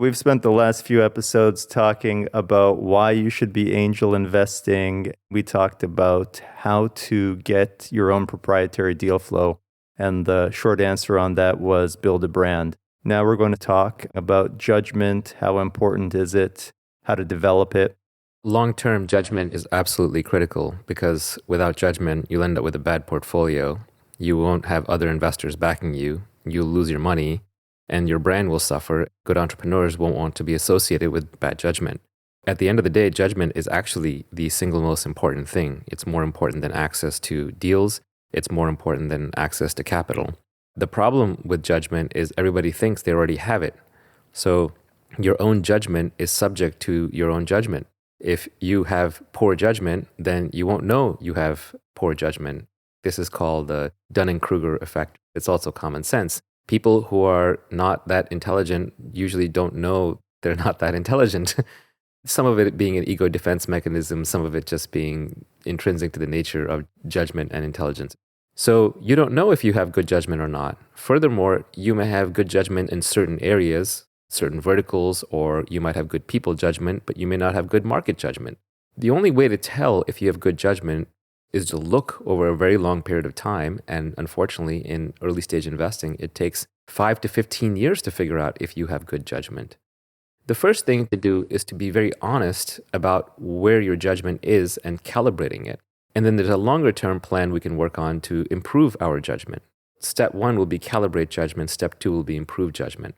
We've spent the last few episodes talking about why you should be angel investing. We talked about how to get your own proprietary deal flow. And the short answer on that was build a brand. Now we're going to talk about judgment. How important is it? How to develop it. Long-term judgment is absolutely critical because without judgment, you'll end up with a bad portfolio. You won't have other investors backing you. You'll lose your money and your brand will suffer. Good entrepreneurs won't want to be associated with bad judgment. At the end of the day, judgment is actually the single most important thing. It's more important than access to deals. It's more important than access to capital. The problem with judgment is everybody thinks they already have it. So your own judgment is subject to your own judgment. If you have poor judgment, then you won't know you have poor judgment. This is called the Dunning-Kruger effect. It's also common sense. People who are not that intelligent usually don't know they're not that intelligent. Some of it being an ego defense mechanism, some of it just being intrinsic to the nature of judgment and intelligence. So you don't know if you have good judgment or not. Furthermore, you may have good judgment in certain areas, certain verticals, or you might have good people judgment, but you may not have good market judgment. The only way to tell if you have good judgment is to look over a very long period of time. And unfortunately, in early stage investing, it takes 5 to 15 years to figure out if you have good judgment. The first thing to do is to be very honest about where your judgment is and calibrating it. And then there's a longer term plan we can work on to improve our judgment. Step 1 will be calibrate judgment. Step 2 will be improve judgment.